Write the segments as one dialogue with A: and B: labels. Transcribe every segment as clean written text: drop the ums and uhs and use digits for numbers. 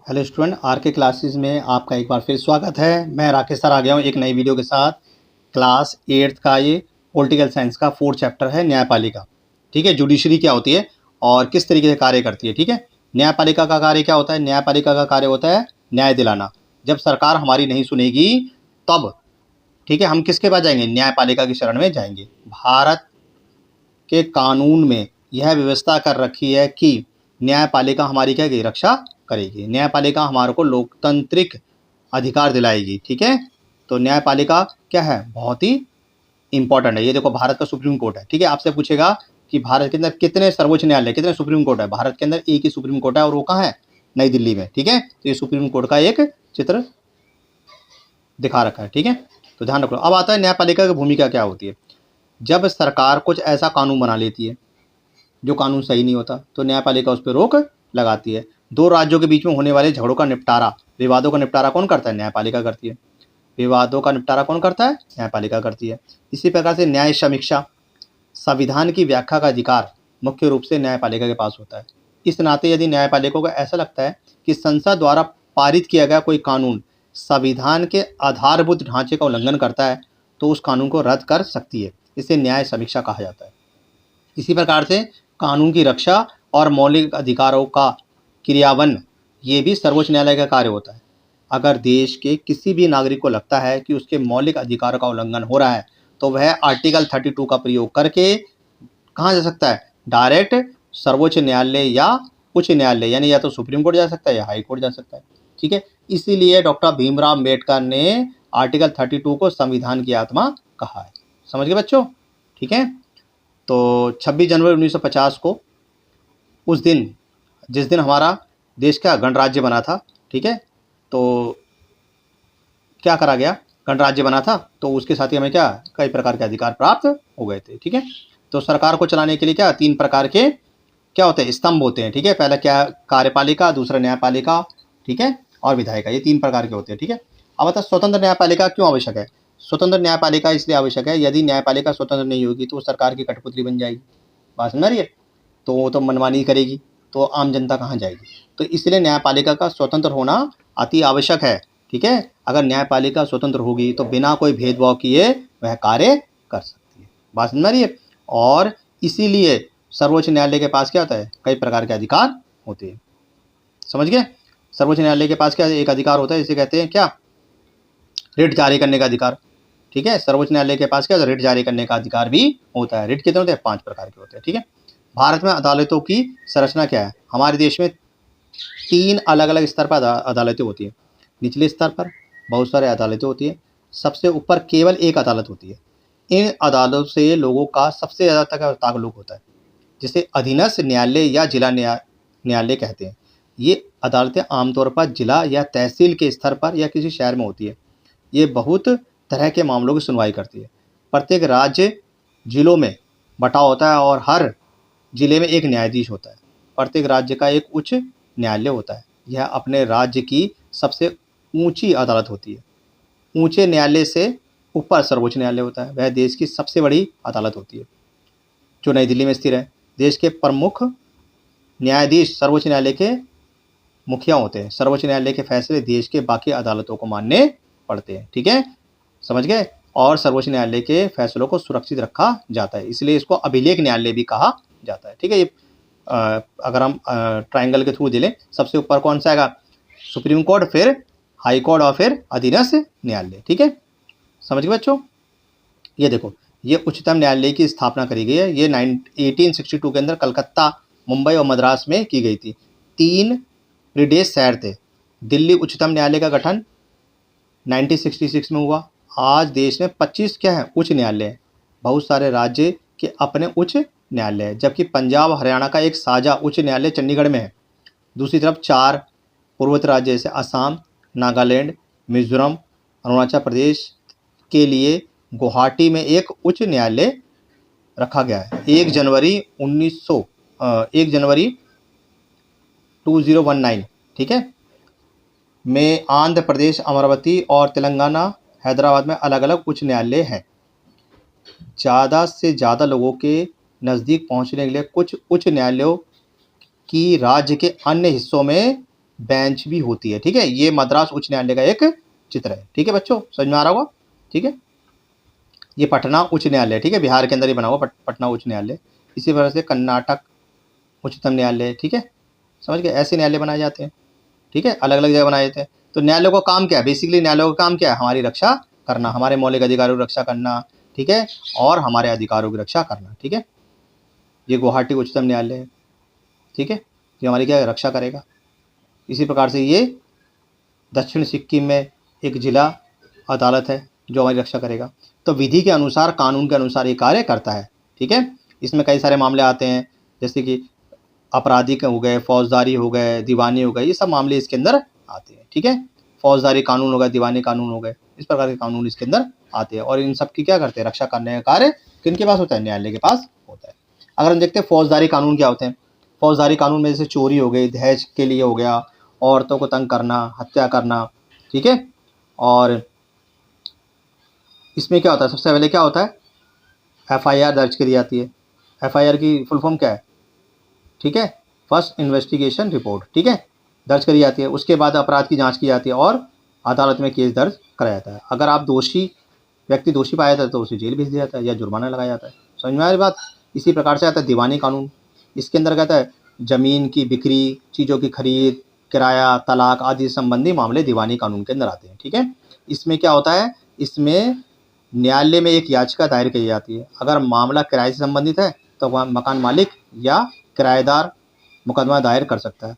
A: Hello student, are के classes में आपका एक बार फिर स्वागत है। मैं राकेश सर आ गया हूँ एक नई वीडियो के साथ। क्लास 8th का ये पॉलिटिकल साइंस का 4th चैप्टर है न्यायपालिका। ठीक है, जुडिशरी क्या होती है और किस तरीके से कार्य करती है। ठीक है, न्यायपालिका का कार्य क्या होता है? न्यायपालिका का कार्य होता है न्याय दिलाना। जब सरकार हमारी नहीं सुनेगी तब, ठीक है, हम किसके पास जाएंगे? न्यायपालिका की शरण में जाएंगे। भारत के कानून में यह व्यवस्था कर रखी है कि न्यायपालिका हमारी क्या की रक्षा करेगी। न्यायपालिका हमारे को लोकतांत्रिक अधिकार दिलाएगी। ठीक है, तो न्यायपालिका क्या है? बहुत ही इंपॉर्टेंट है। ये देखो, भारत का सुप्रीम कोर्ट है। ठीक है, आपसे पूछेगा कि भारत के अंदर कितने सर्वोच्च न्यायालय, कितने सुप्रीम कोर्ट है? भारत के अंदर एक ही सुप्रीम कोर्ट है और वो कहाँ है? नई दिल्ली में। ठीक है, तो ये सुप्रीम कोर्ट का एक चित्र दिखा रखा है। ठीक है, तो ध्यान रखो। अब आता है न्यायपालिका की भूमिका क्या होती है। जब सरकार कुछ ऐसा कानून बना लेती है जो कानून सही नहीं होता, तो न्यायपालिका उस पर रोक लगाती है। दो राज्यों के बीच में होने वाले झगड़ों का निपटारा, विवादों का निपटारा कौन करता है? न्यायपालिका करती है। विवादों का निपटारा कौन करता है? न्यायपालिका करती है। इसी प्रकार से न्याय समीक्षा, संविधान की व्याख्या का अधिकार मुख्य रूप से न्यायपालिका के पास होता है। इस नाते यदि न्यायपालिका को ऐसा लगता है कि संसद द्वारा पारित किया गया कोई कानून संविधान के आधारभूत ढांचे का उल्लंघन करता है, तो उस कानून को रद्द कर सकती है। इसे न्याय समीक्षा कहा जाता है। इसी प्रकार से कानून की रक्षा और मौलिक अधिकारों का क्रियान्वयन, ये भी सर्वोच्च न्यायालय का कार्य होता है। अगर देश के किसी भी नागरिक को लगता है कि उसके मौलिक अधिकारों का उल्लंघन हो रहा है, तो वह आर्टिकल 32 का प्रयोग करके कहाँ जा सकता है? डायरेक्ट सर्वोच्च न्यायालय या उच्च न्यायालय, यानी या तो सुप्रीम कोर्ट जा सकता है या हाई कोर्ट जा सकता है। ठीक है, इसीलिए डॉक्टर भीमराव अम्बेडकर ने आर्टिकल 32 को संविधान की आत्मा कहा है। समझ गए बच्चों? ठीक है, तो 26 जनवरी 1950 को, उस दिन जिस दिन हमारा देश का गणराज्य बना था, ठीक है, तो क्या करा गया? गणराज्य बना था, तो उसके साथ ही हमें क्या कई प्रकार के अधिकार प्राप्त हो गए थे। ठीक है, तो सरकार को चलाने के लिए क्या 3 प्रकार के क्या होते हैं? स्तंभ होते हैं। ठीक है, पहला क्या? कार्यपालिका, दूसरा न्यायपालिका, ठीक है, और विधायिका। ये 3 प्रकार के होते हैं। ठीक है, अब बता, स्वतंत्र न्यायपालिका क्यों आवश्यक है? स्वतंत्र न्यायपालिका इसलिए आवश्यक है, यदि न्यायपालिका स्वतंत्र नहीं होगी तो सरकार की कठपुतली बन जाएगी। बात समझ रही है? तो वो तो मनमानी करेगी, तो आम जनता कहाँ जाएगी? तो इसलिए न्यायपालिका का स्वतंत्र होना अति आवश्यक है। ठीक है, अगर न्यायपालिका स्वतंत्र होगी तो बिना कोई भेदभाव किए वह कार्य कर सकती है। बात समझ रही है? और इसीलिए सर्वोच्च न्यायालय के पास क्या होता है? कई प्रकार के अधिकार होते हैं। समझ गए? सर्वोच्च न्यायालय के पास क्या एक अधिकार होता है, इसे कहते हैं क्या? रिट जारी करने का अधिकार। ठीक है, सर्वोच्च न्यायालय के पास क्या रिट जारी करने का अधिकार भी होता है। रिट कितने होते हैं? 5 प्रकार के होते हैं। ठीक है, भारत में अदालतों की संरचना क्या है? हमारे देश में 3 अलग अलग स्तर पर अदालतें होती हैं। निचले स्तर पर बहुत सारे अदालतें होती हैं, सबसे ऊपर केवल एक अदालत होती है। इन अदालतों से लोगों का सबसे ज़्यादा ताल्लुक होता है, जिसे अधीनस्थ न्यायालय या जिला न्यायालय कहते हैं। ये अदालतें आमतौर पर जिला या तहसील के स्तर पर या किसी शहर में होती है। ये बहुत तरह के मामलों की सुनवाई करती है। प्रत्येक राज्य जिलों में बँटा होता है और हर जिले में एक न्यायाधीश होता है। प्रत्येक राज्य का एक उच्च न्यायालय होता है। यह अपने राज्य की सबसे ऊंची अदालत होती है। ऊंचे न्यायालय से ऊपर सर्वोच्च न्यायालय होता है। वह देश की सबसे बड़ी अदालत होती है, जो नई दिल्ली में स्थित है। देश के प्रमुख न्यायाधीश सर्वोच्च न्यायालय के मुखिया होते हैं। सर्वोच्च न्यायालय के फैसले देश के बाकी अदालतों को मानने पड़ते हैं। ठीक है, समझ गए? और सर्वोच्च न्यायालय के फैसलों को सुरक्षित रखा जाता है, इसलिए इसको अभिलेख न्यायालय भी कहा जाता है। ठीक है, ये अगर हम ट्राइंगल के थ्रू दिले, सबसे ऊपर कौन सा आएगा? सुप्रीम कोर्ट, फिर हाई कोर्ट और फिर अधीनस्थ न्यायालय। ठीक है, समझ गए बच्चों? ये देखो, ये उच्चतम न्यायालय की स्थापना करी गई है। ये 1862 के अंदर कलकत्ता, मुंबई और मद्रास में की गई थी। 3 प्रदेश शहर थे। दिल्ली उच्चतम न्यायालय का गठन 1966 में हुआ। आज देश में 25 क्या है? उच्च न्यायालय है। बहुत सारे राज्य के अपने उच्च न्यायालय है, जबकि पंजाब हरियाणा का एक साझा उच्च न्यायालय चंडीगढ़ में है। दूसरी तरफ 4 पूर्वोत्तर राज्य जैसे असम, नागालैंड, मिजोरम, अरुणाचल प्रदेश के लिए गुवाहाटी में एक उच्च न्यायालय रखा गया है। 1 जनवरी 2019, ठीक है, में आंध्र प्रदेश, अमरावती और तेलंगाना, हैदराबाद में अलग अलग उच्च न्यायालय हैं। ज़्यादा से ज़्यादा लोगों के नज़दीक पहुंचने के लिए कुछ उच्च न्यायालयों की राज्य के अन्य हिस्सों में बेंच भी होती है। ठीक है, ये मद्रास उच्च न्यायालय का एक चित्र है। ठीक है बच्चों, समझ में आ रहा होगा। ठीक है, ये पटना उच्च न्यायालय, ठीक है, बिहार के अंदर ही बना हुआ पटना उच्च न्यायालय। इसी तरह से कर्नाटक उच्चतम न्यायालय। ठीक है, समझ गए, ऐसे न्यायालय बनाए जाते हैं। ठीक है, अलग अलग जगह बनाए जाते हैं। तो न्यायालय का काम क्या है? बेसिकली न्यायालय का काम क्या है? हमारी रक्षा करना, हमारे मौलिक अधिकारों की रक्षा करना। ठीक है, और हमारे अधिकारों की रक्षा करना। ठीक है, ये गुवाहाटी उच्चतम न्यायालय है। ठीक है, ये हमारी क्या रक्षा करेगा। इसी प्रकार से ये दक्षिण सिक्किम में एक जिला अदालत है जो हमारी रक्षा करेगा। तो विधि के अनुसार, कानून के अनुसार ये कार्य करता है। ठीक है, इसमें कई सारे मामले आते हैं, जैसे कि आपराधिक हो गए, फौजदारी हो गए, दीवानी हो गए, ये सब मामले इसके अंदर आते हैं। ठीक है, फौजदारी कानून हो गए, दीवानी कानून हो गए, इस प्रकार के कानून इसके अंदर आते हैं। और इन सब की क्या करते हैं? रक्षा करने का कार्य किनके पास होता है? न्यायालय के पास होता है। अगर हम देखते हैं फौजदारी कानून क्या होते हैं, फौजदारी कानून में जैसे चोरी हो गई, दहेज के लिए हो गया, औरतों को तंग करना, हत्या करना। ठीक है, और इसमें क्या होता है? सबसे पहले क्या होता है? FIR दर्ज करी जाती है। FIR की फुल फॉर्म क्या है? ठीक है, फर्स्ट इन्वेस्टिगेशन रिपोर्ट। ठीक है, दर्ज करी जाती है। उसके बाद अपराध की जांच की जाती है और अदालत में केस दर्ज कराया जाता है। अगर आप व्यक्ति दोषी पाया जाता है तो उसे जेल भेज दिया जाता है या जुर्माना लगाया जाता है। समझ में आ रही बात। इसी प्रकार से आता है दीवानी कानून। इसके अंदर कहता है जमीन की बिक्री, चीज़ों की खरीद, किराया, तलाक आदि संबंधी मामले दीवानी कानून के अंदर आते हैं। ठीक है, इसमें क्या होता है? इसमें न्यायालय में एक याचिका दायर की जाती है। अगर मामला किराए से संबंधित है तो वह मकान मालिक या किराएदार मुकदमा दायर कर सकता है।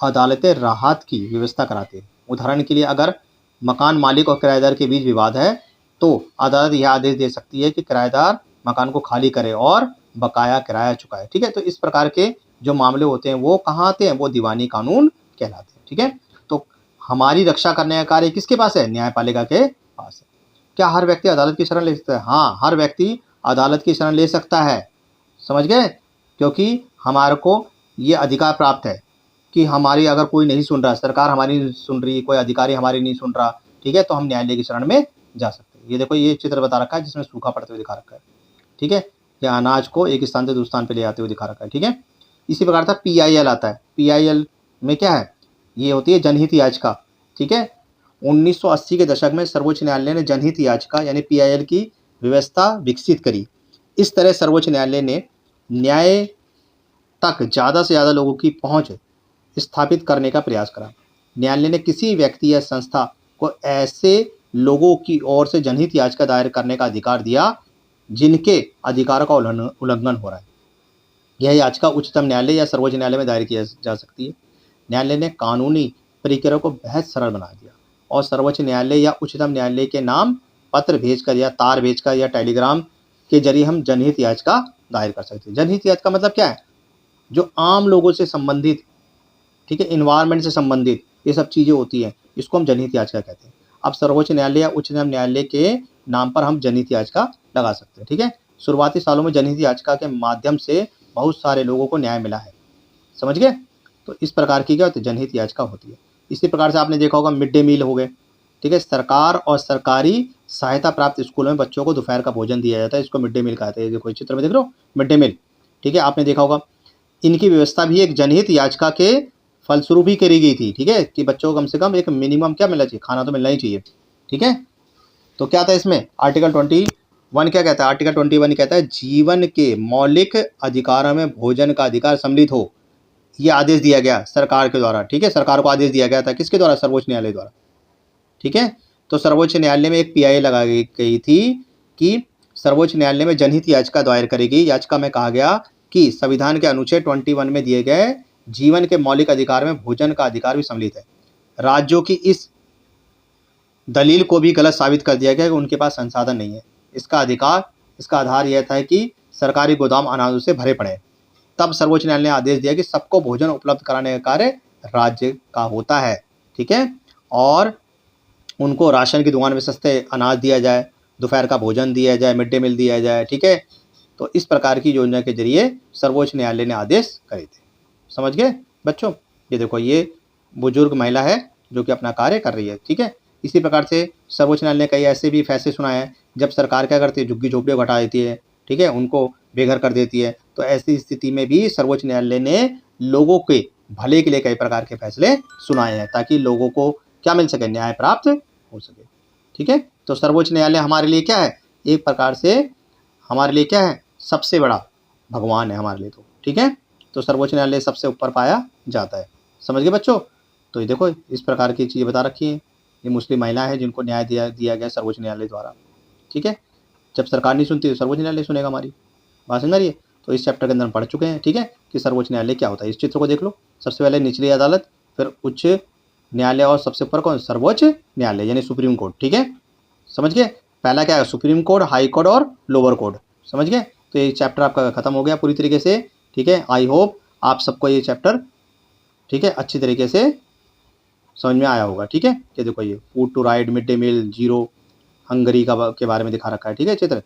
A: अदालतें राहत की व्यवस्था कराती है। उदाहरण के लिए, अगर मकान मालिक और किराएदार के बीच विवाद है तो अदालत यह आदेश दे सकती है कि किराएदार मकान को खाली करे और बकाया किराया चुकाए। ठीक है, तो इस प्रकार के जो मामले होते हैं वो कहाँ आते हैं? वो दीवानी कानून कहलाते हैं। ठीक है, तो हमारी रक्षा करने का कार्य किसके पास है? न्यायपालिका के पास है। क्या हर व्यक्ति अदालत की शरण ले सकता है? हाँ, हर व्यक्ति अदालत की शरण ले सकता है। समझ गए, क्योंकि हमारे को ये अधिकार प्राप्त है कि हमारी अगर कोई नहीं सुन रहा, सरकार हमारी नहीं सुन रही, कोई अधिकारी हमारी नहीं सुन रहा, ठीक है, तो हम न्यायालय की शरण में जा सकते हैं। ये देखो, ये चित्र बता रखा है जिसमें सूखा पड़ते हुए दिखा रखा है। ठीक है, या अनाज को एक स्थान से दूसरे स्थान पे ले जाते हुए दिखा रखा है। ठीक है, इसी प्रकार था PIL आता है। PIL में क्या है? ये होती है जनहित याचिका। ठीक है, 1980 के दशक में सर्वोच्च न्यायालय ने जनहित याचिका यानी PIL की व्यवस्था विकसित करी। इस तरह सर्वोच्च न्यायालय ने न्याय तक ज़्यादा से ज़्यादा लोगों की पहुंच स्थापित करने का प्रयास करा। न्यायालय ने किसी व्यक्ति या संस्था को ऐसे लोगों की ओर से जनहित याचिका दायर करने का अधिकार दिया जिनके अधिकारों का उल्लंघन हो रहा है। यह याचिका उच्चतम न्यायालय या सर्वोच्च न्यायालय में दायर की जा सकती है। न्यायालय ने कानूनी प्रक्रिया को बेहद सरल बना दिया और सर्वोच्च न्यायालय या उच्चतम न्यायालय के नाम पत्र भेजकर या तार भेजकर या टेलीग्राम के जरिए हम जनहित याचिका दायर कर सकते हैं। जनहित याचिका मतलब क्या है? जो आम लोगों से संबंधित, ठीक है, इन्वायरमेंट से संबंधित ये सब चीज़ें होती हैं, इसको हम जनहित याचिका कहते हैं। अब सर्वोच्च न्यायालय या उच्चतम न्यायालय के नाम पर हम जनहित याचिका लगा सकते हैं। ठीक है, शुरुआती सालों में जनहित याचिका के माध्यम से बहुत सारे लोगों को न्याय मिला है। समझ गए, तो इस प्रकार की क्या होती है? जनहित याचिका होती है। इसी प्रकार से आपने देखा होगा मिड डे मील हो गए। ठीक है, सरकार और सरकारी सहायता प्राप्त स्कूलों में बच्चों को दोपहर का भोजन दिया जाता है, इसको मिड डे मील कहते हैं। देखो चित्र में देख रहे हो, मिड डे मील। ठीक है, आपने देखा होगा इनकी व्यवस्था भी एक जनहित याचिका के फलस्वरूप ही करी गई थी। ठीक है, कि बच्चों को कम से कम एक मिनिमम क्या मिलना चाहिए? खाना तो मिलना ही चाहिए। ठीक है, तो क्या था इसमें? आर्टिकल 21 क्या कहता है? आर्टिकल 21 कहता है जीवन के मौलिक अधिकारों में भोजन का अधिकार सम्मिलित हो। ये आदेश दिया गया सरकार के द्वारा। ठीक है, सरकार को आदेश दिया गया था, किसके द्वारा? सर्वोच्च न्यायालय द्वारा। ठीक है, तो सर्वोच्च न्यायालय में एक PI लगाई गई थी कि सर्वोच्च न्यायालय में जनहित याचिका दायर करेगी। याचिका में कहा गया कि संविधान के अनुच्छेद 21 में दिए गए जीवन के मौलिक अधिकार में भोजन का अधिकार भी सम्मिलित है। राज्यों की इस दलील को भी गलत साबित कर दिया गया कि उनके पास संसाधन नहीं है। इसका आधार यह था कि सरकारी गोदाम अनाजों से भरे पड़े। तब सर्वोच्च न्यायालय ने आदेश दिया कि सबको भोजन उपलब्ध कराने का कार्य राज्य का होता है। ठीक है, और उनको राशन की दुकान में सस्ते अनाज दिया जाए, दोपहर का भोजन दिया जाए, मिड डे मील दिया जाए। ठीक है, तो इस प्रकार की योजना के जरिए सर्वोच्च न्यायालय ने आदेश करे थे। समझ गए बच्चों? ये देखो, ये बुजुर्ग महिला है जो कि अपना कार्य कर रही है। ठीक है, इसी प्रकार से सर्वोच्च न्यायालय ने कई ऐसे भी फैसले सुनाए हैं जब सरकार क्या करती है? झुग्गी झोपड़ियों को हटा देती है। ठीक है, उनको बेघर कर देती है। तो ऐसी स्थिति में भी सर्वोच्च न्यायालय ने लोगों के भले के लिए कई प्रकार के फैसले सुनाए हैं ताकि लोगों को क्या मिल सके, न्याय प्राप्त हो सके। ठीक है, तो सर्वोच्च न्यायालय हमारे लिए क्या है, एक प्रकार से हमारे लिए क्या है, सबसे बड़ा भगवान है हमारे लिए। तो ठीक है, तो सर्वोच्च न्यायालय सबसे ऊपर पाया जाता है। समझ गए बच्चों? तो ये देखो इस प्रकार की चीज़ें बता रखी हैं। ये मुस्लिम महिला है जिनको न्याय दिया गया सर्वोच्च न्यायालय द्वारा। ठीक है, जब सरकार नहीं सुनती तो सर्वोच्च न्यायालय सुनेगा हमारी बात, समझ रही है? तो इस चैप्टर के अंदर हम पढ़ चुके हैं। ठीक है, कि सर्वोच्च न्यायालय क्या होता है। इस चित्र को देख लो, सबसे पहले निचली अदालत, फिर उच्च न्यायालय और सबसे ऊपर कौन, सर्वोच्च न्यायालय यानी सुप्रीम कोर्ट। ठीक है, समझ गए? पहला क्या है, सुप्रीम कोर्ट, हाई कोर्ट और लोअर कोर्ट। समझ गए? तो ये चैप्टर आपका खत्म हो गया पूरी तरीके से। ठीक है, आई होप आप सबको ये चैप्टर ठीक है अच्छी तरीके से समझ में आया होगा। ठीक है, ये देखो ये food to right, mid day meal, zero hunger का के बारे में दिखा रखा है। ठीक है चित्र,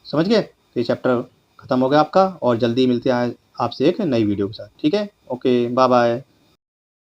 A: समझ गए? तो ये चैप्टर खत्म हो गया आपका, और जल्दी मिलते हैं आपसे एक नई वीडियो के साथ। ठीक है, ओके, बाय बाय।